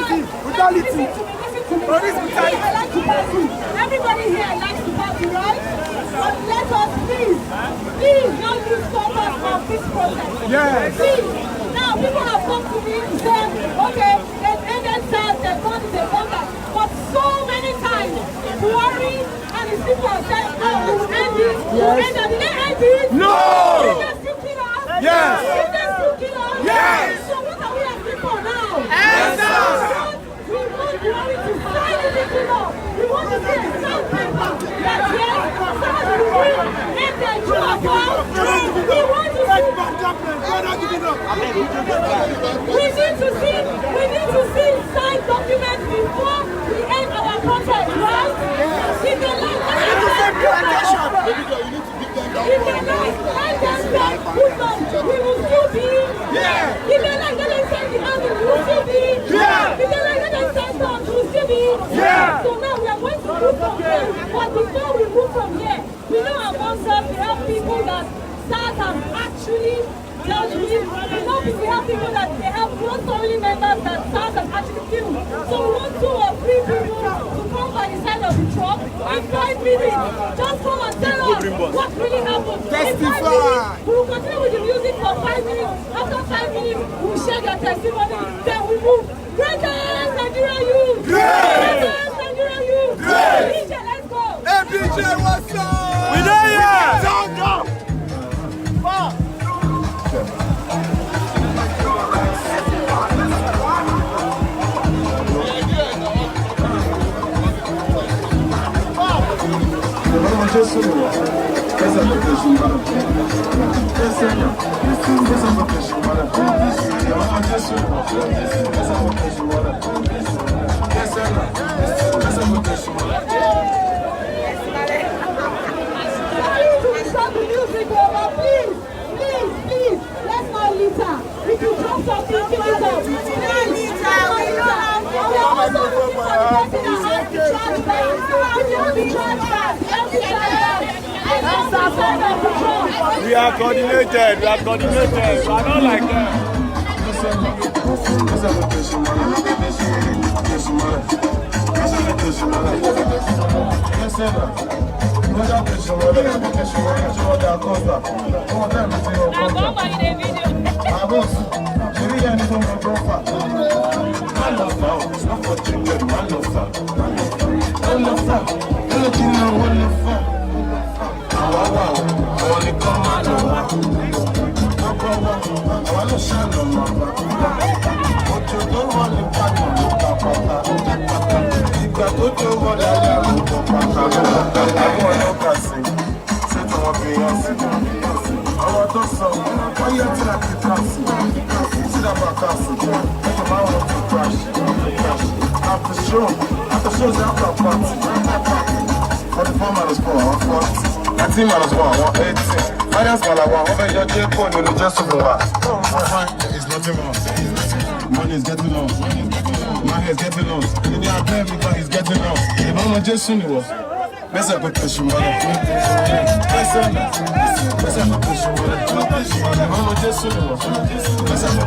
Brutality. Police brutality. I like to party. Everybody here likes to party, right? But let us please don't use combat for this process. Yes. Please. Now people have come to me and said, okay, they've ended SARS, they've gone to the combat. But so many times, Buhari and his people have said, oh, we will end it. We will end it. Did they end it? No! Did they still kill us? Yes! Did they still kill us? Yes! So what are we asking for now? Answer! We want Buhari to sign it law. We want to see a sound paper that yes, SARS will win. If they do a war, we want to see. We need to see signed documents before we end our contract, right? If they like we will still be. Yeah. If they like that, send the army, we will still be. Yeah. If they like that, send guns, we will still be. Yeah. So now we are going to move from here. But before we move from here, we know amongst us we have people that SARS have actually dealt with. We know we have people that they have close family members that SARS have actually killed. So we want 2 or 3 people to come by the side of the truck in 5 minutes. Just come and tell us what really happened. In 5 minutes, we will continue with the music for 5 minutes. After 5 minutes, we will share their testimony. Then we move. Greatest Nigeria youth! Greatest Nigeria youth! DJ, let's go! Hey, DJ, what's up? We know ya! Don't go! Please, let's not litter. If you drop something, keep it up. We are coordinated. We are not like that. It's nothing wrong. Money is getting lost. Money is getting lost. Because he's getting lost. The mama just soon was. Let's have a question. Let's have a question. The mama just soon was. Let's have a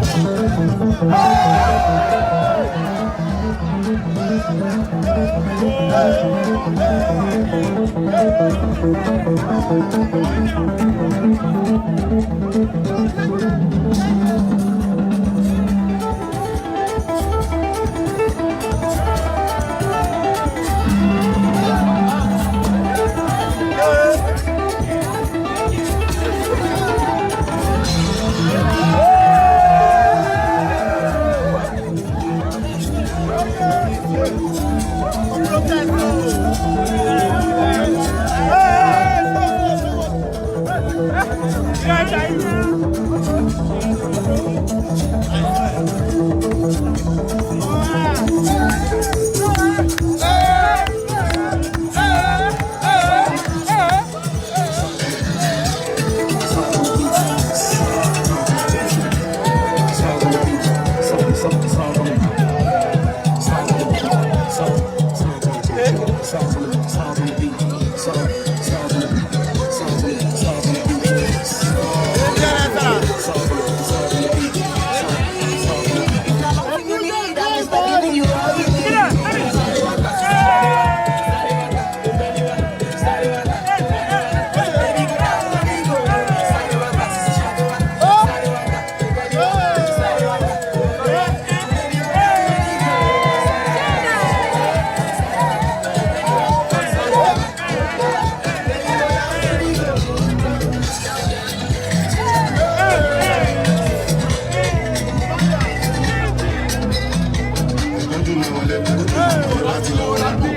láti lọ́wọ́ láti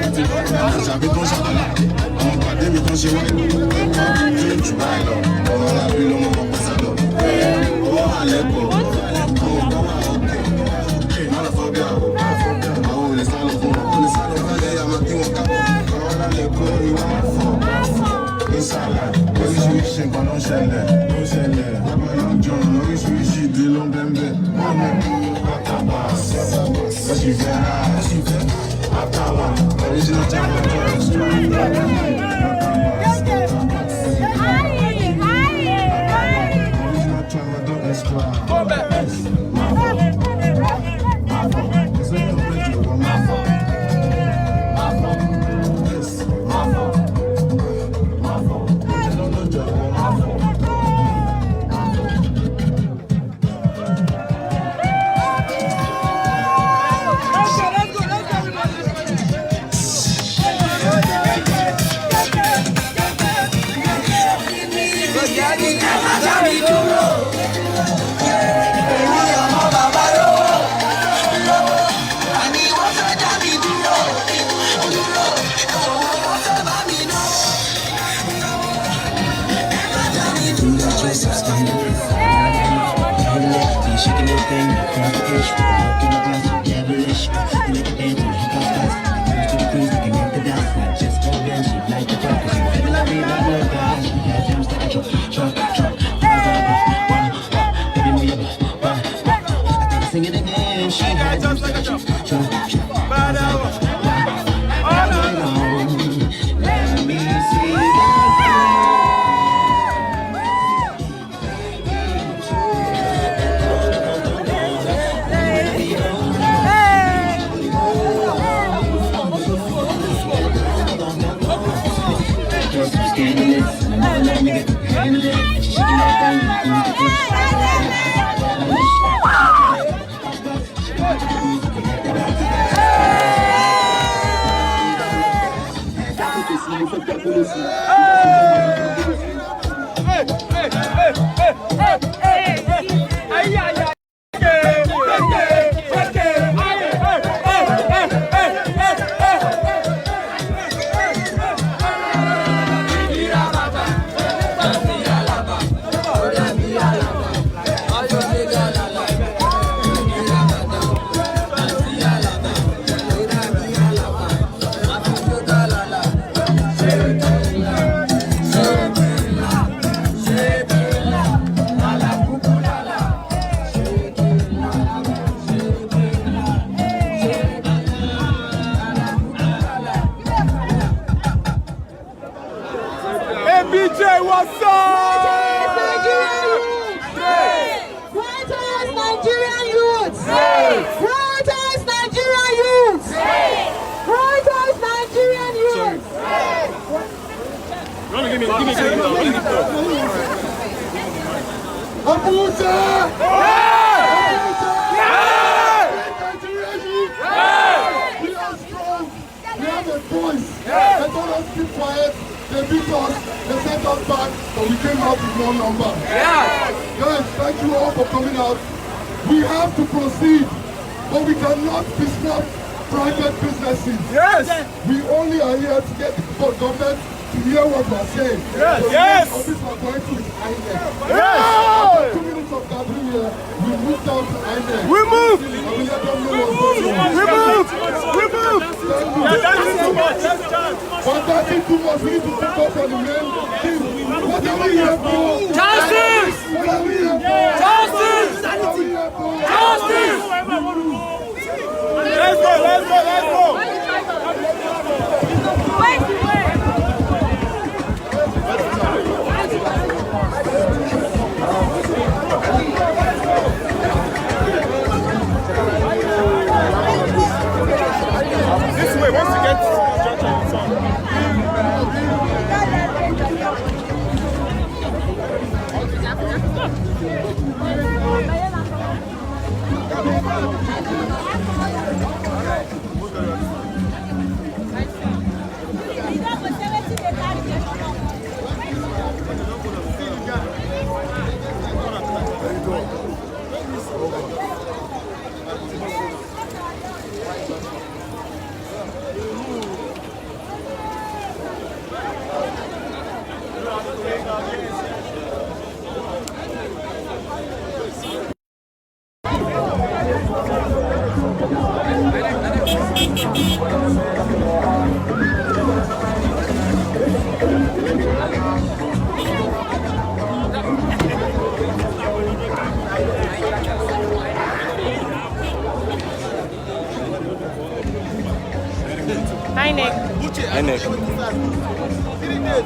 àṣàbí tó ń ṣàkọlà àwọn pàdé mi tó ń ṣe wáyé tó ń jù báyìí lọ ọmọ alábí ló mọ̀ pẹ́ sálọ owó àlẹ́kọ̀ọ́ àwọn ọkọ̀ wà òkè mọ́nà fọ́bí àwọn olè sálọ fún wọn olè sálọ fẹ́lẹ́ yà máa kí wọn kábọ̀ àwọn alálẹ́kọ̀ọ́ ìwà máa fọ́ ìsàlẹ̀ oríṣiríṣi nǹkan ló ń ṣẹlẹ̀ lábẹ́ lọ́jọ́ oríṣiríṣi ìdí ló ń bẹ́ẹ̀ wọ́n mẹ́kú pátábà ẹ̀sìn fẹ́ àtàwọn original tramadol extra original tramadol extra.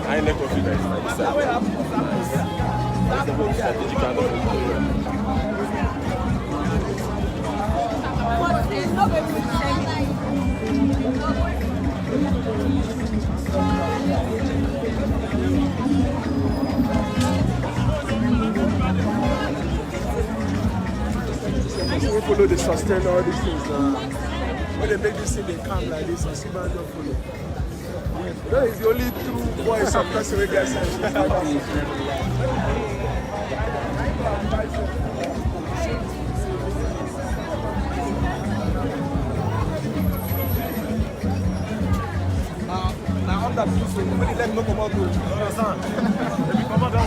Highneck coffee guys. That's the most strategic kind of We follow the sustain all these things. When they make this thing, they come like this, and see man don't follow. That is the only true voice of person with their sense. Now, on that piece, nobody let me come out to understand. Let me come out down.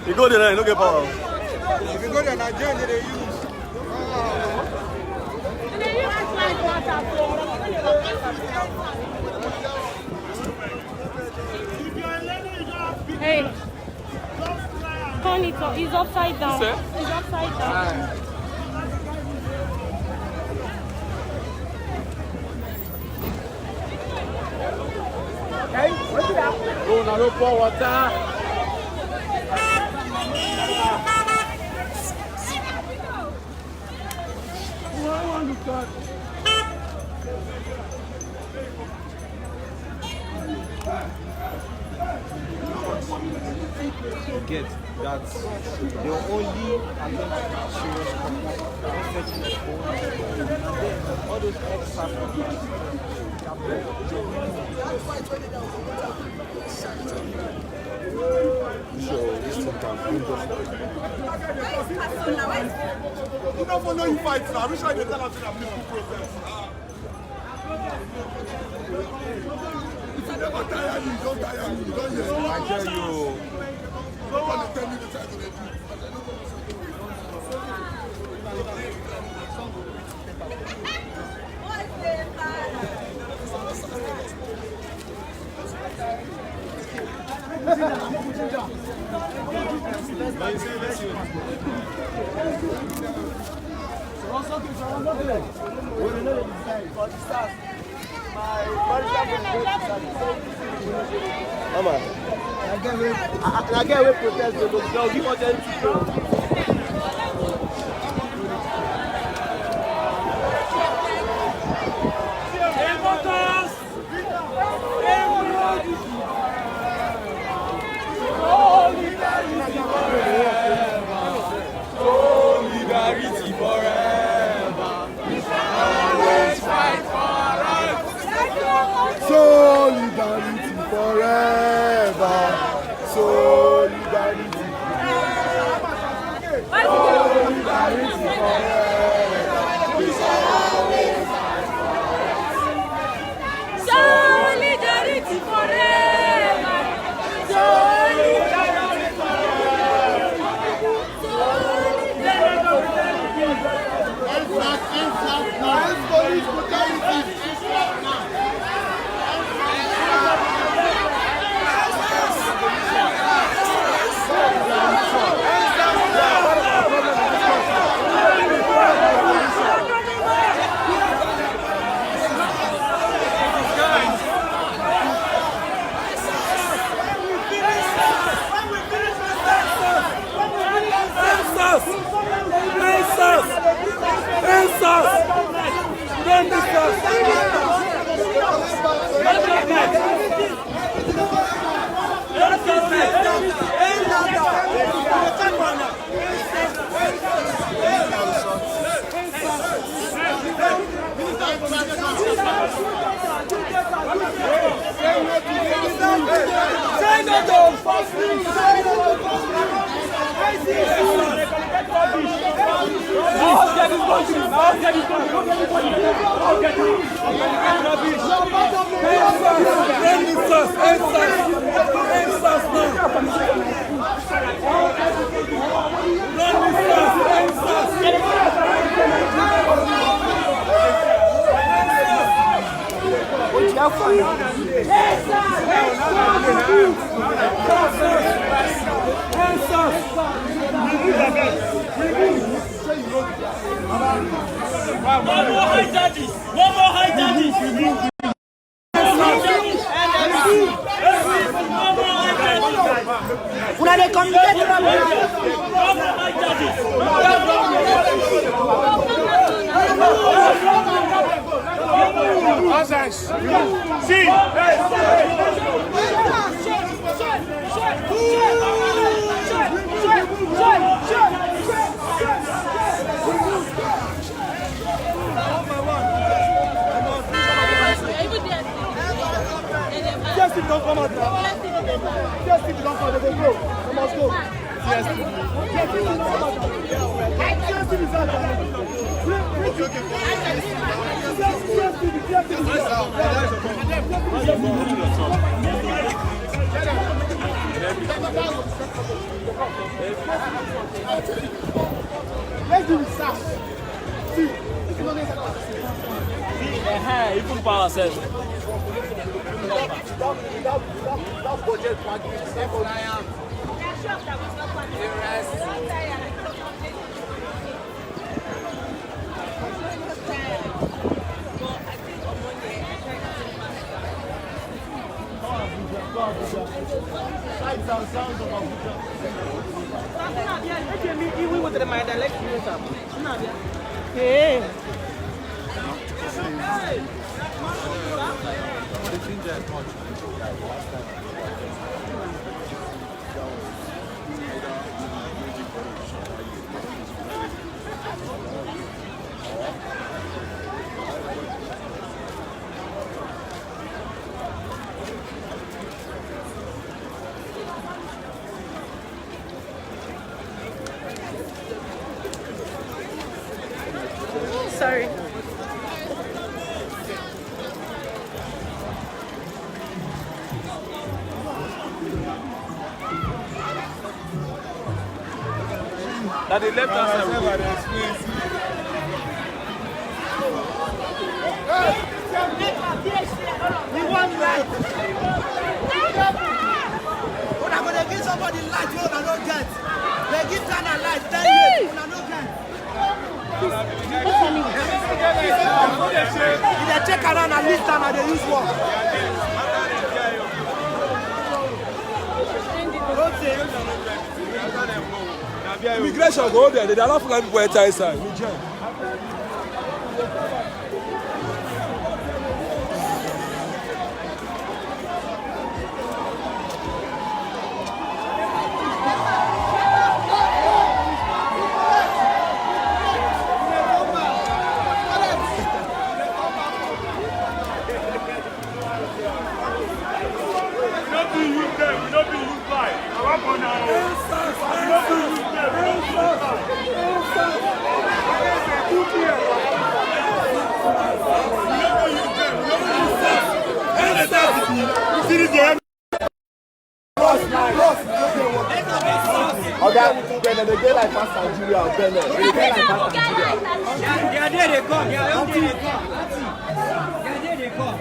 You go there, look at power. If you go there, Nigeria, they use. Hey, turn it up. He's upside down. He's upside down. Hey, what's that? Go now, no pour water. Get that they will only attend serious problems, not fetching the phone, and then all those extra problems. So this thing can bring us You don't follow you fight now. Which one they tell us to have people protest? If you never tire me, don't tire me. Don't hear. I tell you. Don't want to tell me the time to do. I get away protest because they'll give us Solidarity forever. We shall always fight for us. Solidarity forever. Solidarity. Solidarity forever. We shall always fight for us. Solidarity forever. Solidarity Just if you don't come out now. Just if you don't come out, they go. They must go. Just if you don't come out now. Just if you don't come let's do research. See, if you don't get Even for ourselves. Without budget, we went to my dialect. Hey. sorry. That the left hand side. We want light. When I'm going to give somebody light, you don't get. They give kind of light, 10 years, you don't get. If they check around at least time and they use one. Immigration go there, they allow Fulani people enter inside. They get like past Nigeria or Benin. They get like past Nigeria. They are there, they come. They are there, they come.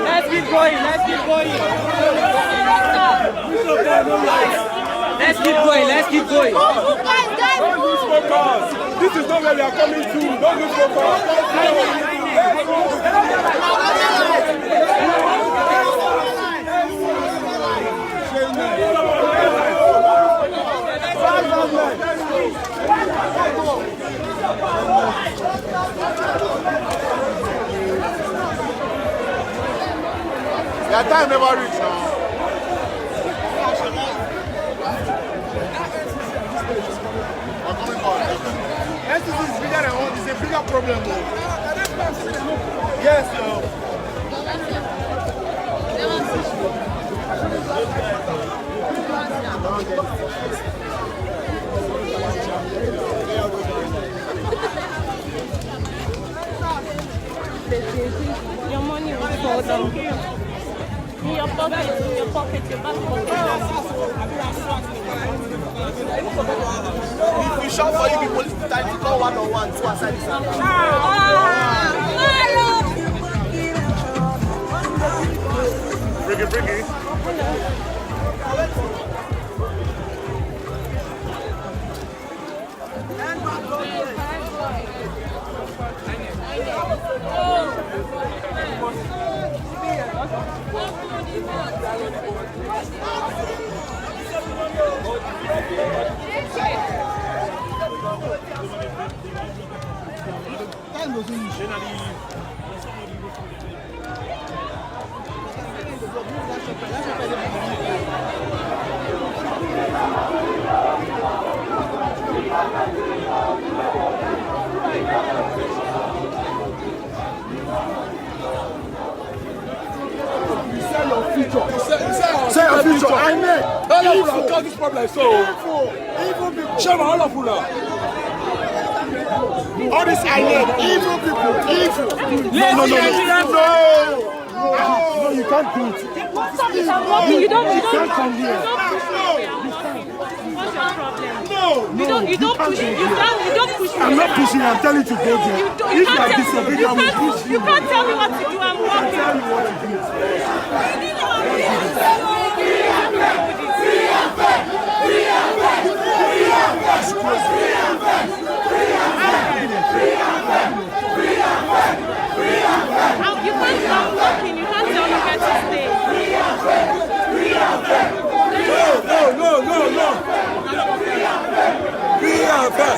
Let's keep going. Let's keep going. Let's keep going. Let's keep going. Don't lose focus. This is not where we are coming to. Don't lose focus. Their time never reach now. I'm coming back. STC is bigger than one. It's a bigger problem though. Yes, no. Your money will fall down. In your pocket, your back pocket. If we shout for you, people time to call 101 to aside this. Bring it, bring it. Say your future. I mean, all of you got this problem. So, shame all of you now. All this I need, evil people, evil. No, you can't do it. You don't come here. What's your problem? No. You don't push me. I'm not pushing. I'm telling you to go there. If you are disobedient, I will push you. You can't tell me what to do. I'm walking. I'll tell you what to do. You can't stop walking. You can't tell me where to stay. No. Free and fair.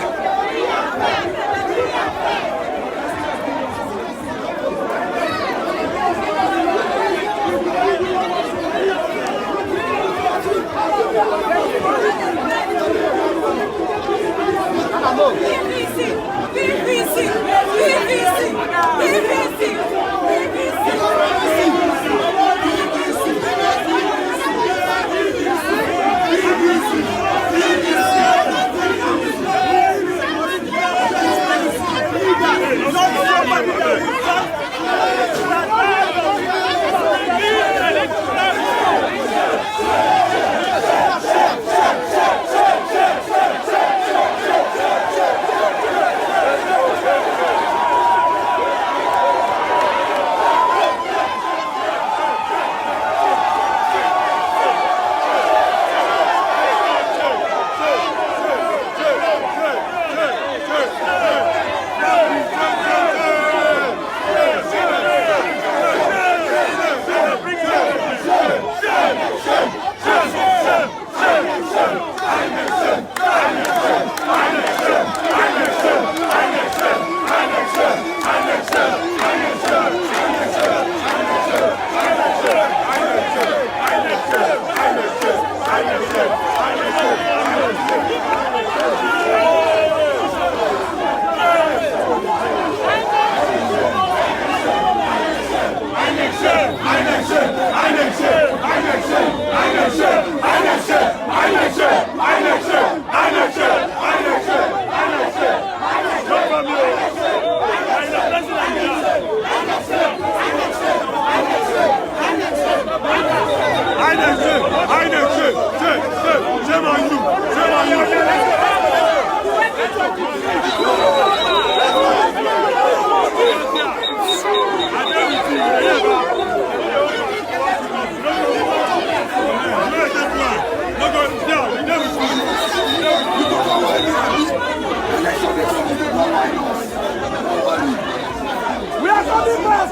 We are coming back.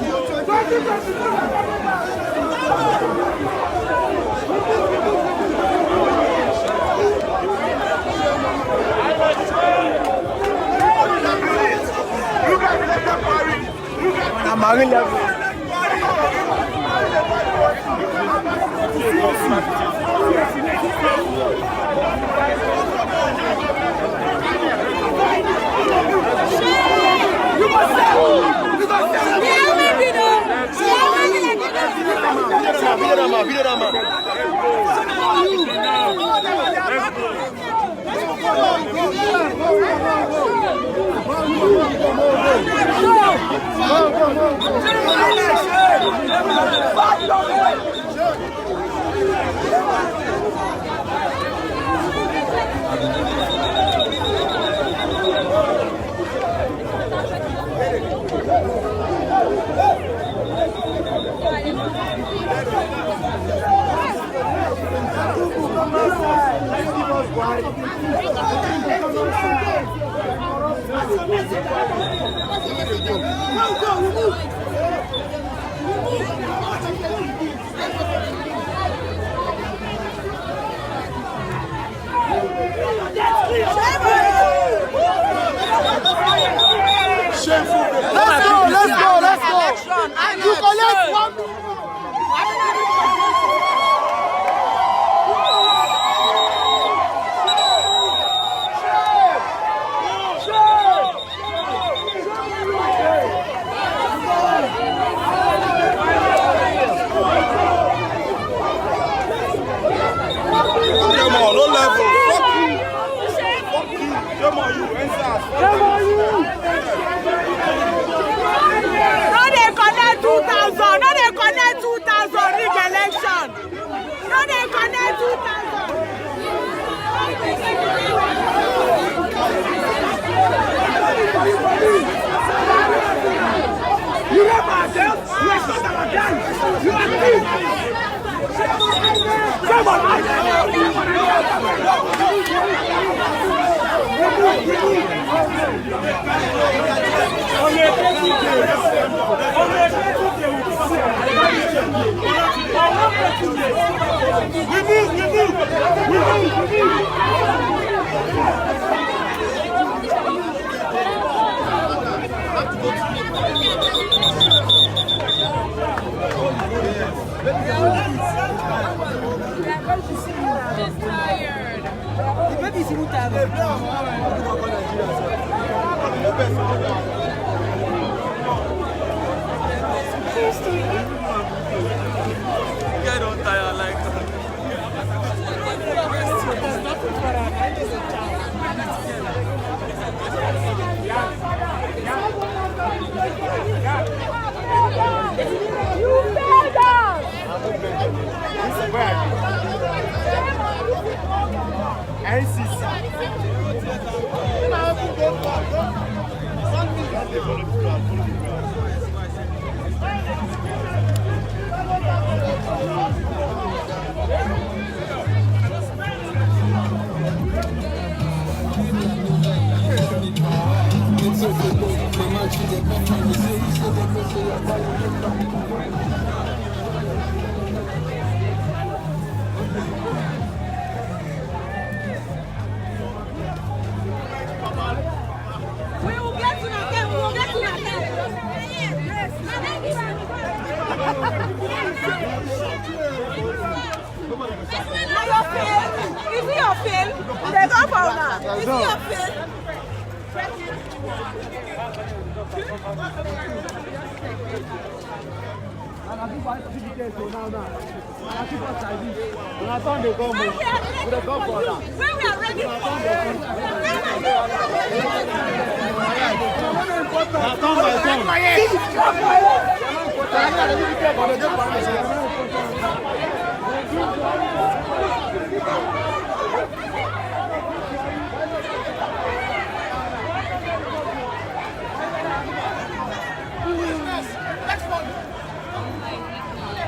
Let's go. You collect 1 million.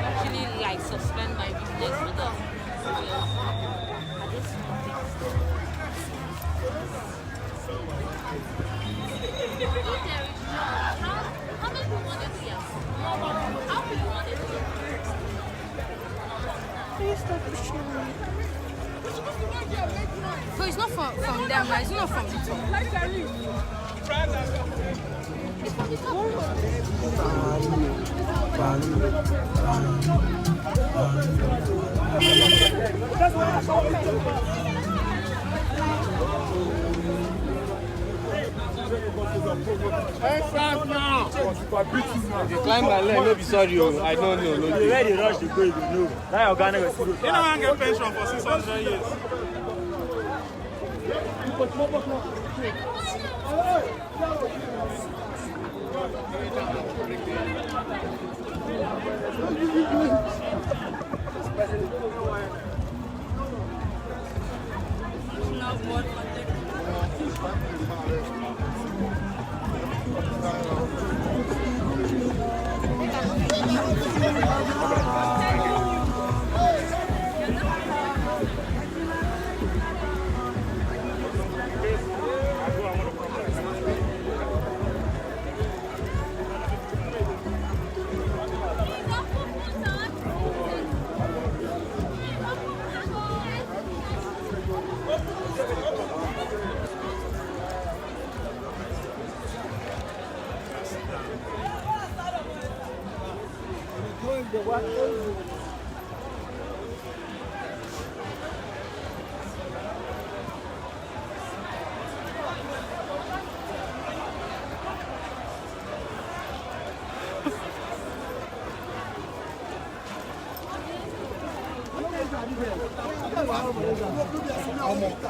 Actually, like suspend my business with them. I just how many people want it here? How many people want it here? So it's not from them, right? It's not from the top. If you climb my leg, no be sorry, I don't know. No, You ready rush to go, you know. That organic was good. You know I get pension for 600 years.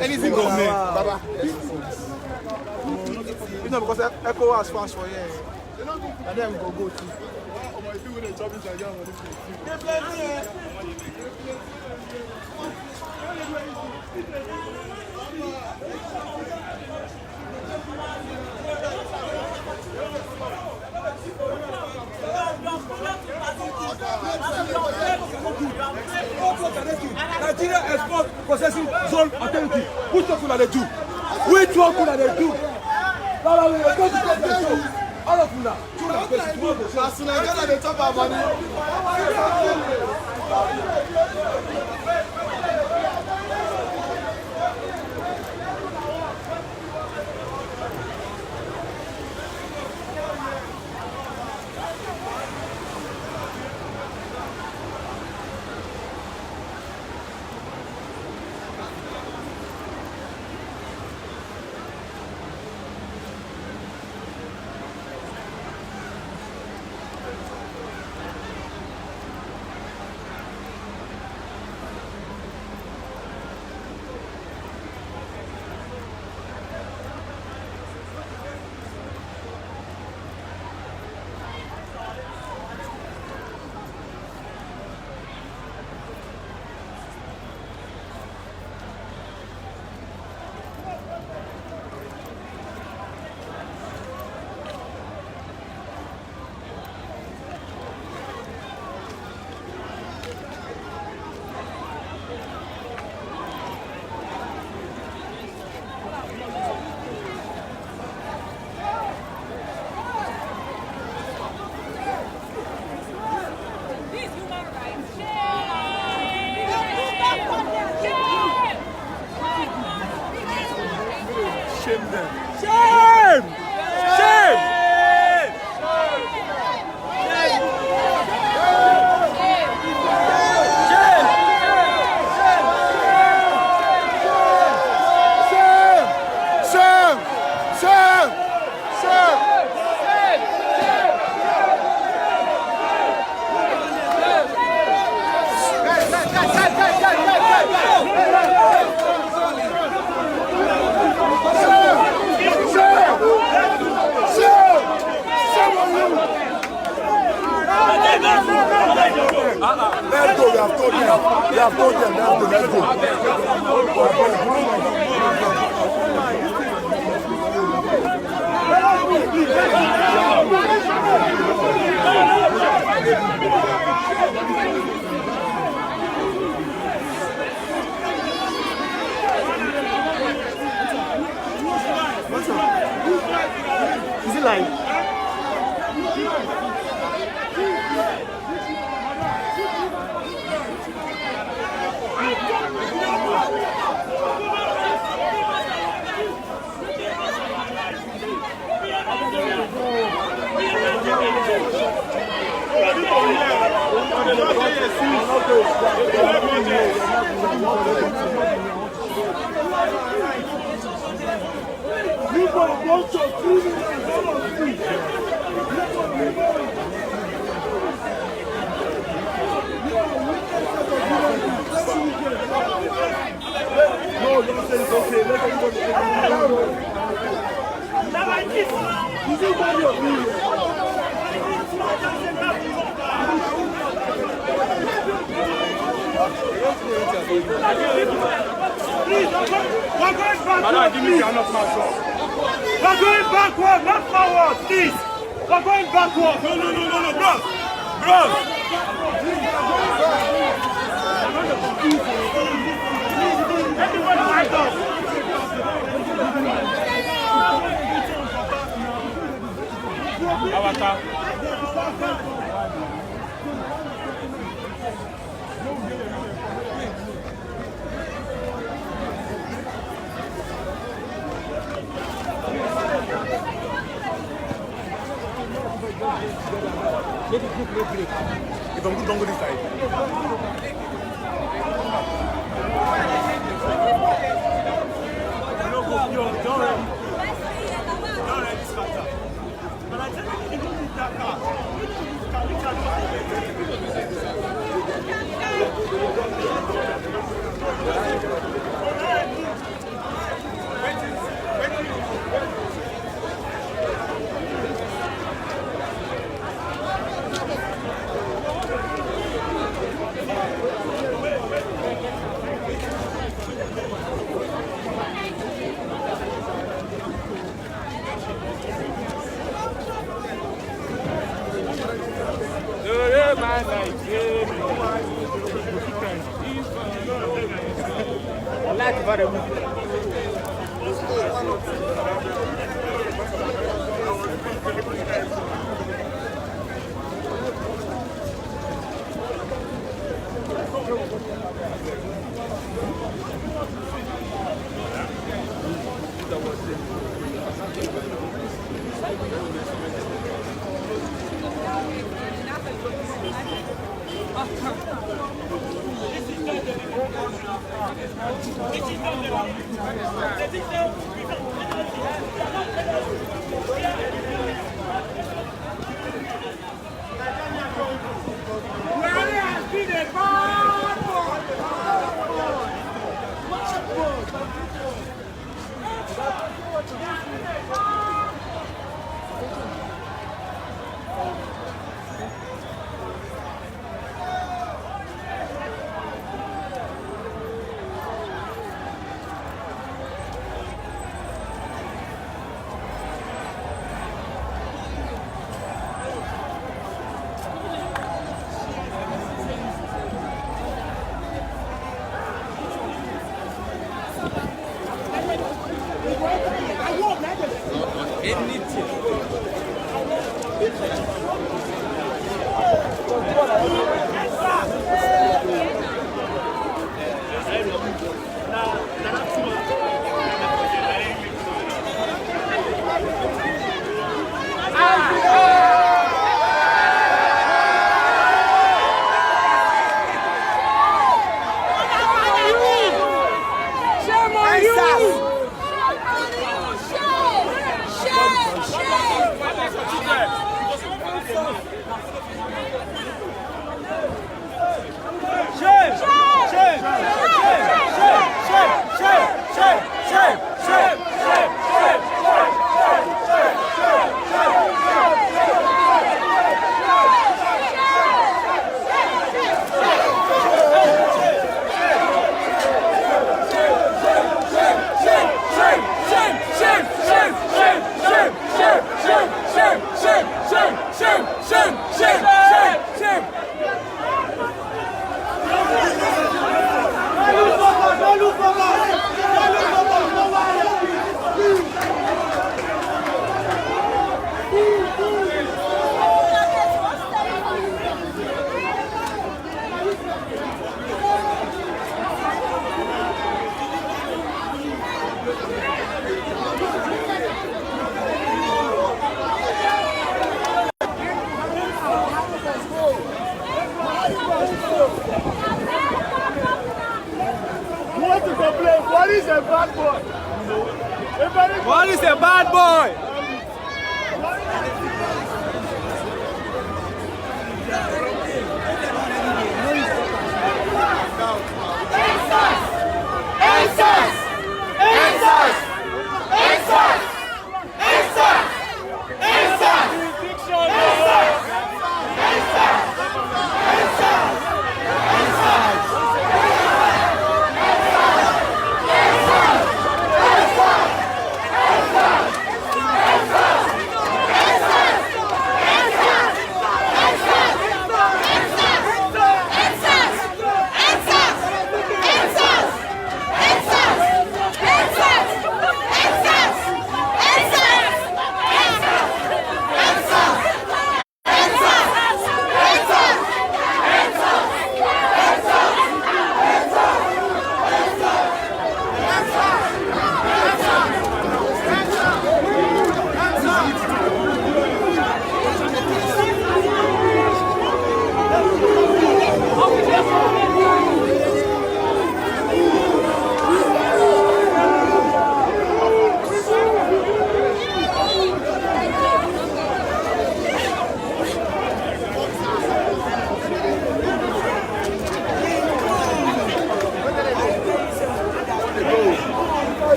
Anything go me, Baba. You know, because Echo was fast for here. And then we go to. Nigeria export processing zone authority. Which one could they do? Which one could they do? All of you now. As soon as they talk about money. They have told them to let go. Is it like? No, don't say it's okay. Let everybody take it. Is it one of you? Madam, give me your not myself. We're going backward, not forward, please. We're going backward. No, bro. Everybody light up. Avatar. Make it quick, break. If I'm good, don't go this side. Don't ready, scatter. But I tell you, you don't need that car. What is a bad boy?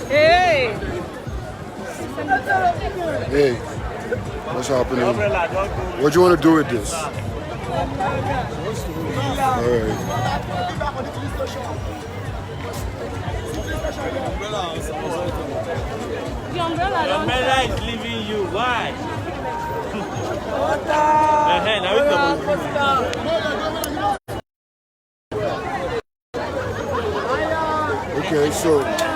Hey! Hey, what's happening? What do you want to do with this? Alright. The umbrella is leaving you. Why? Okay, so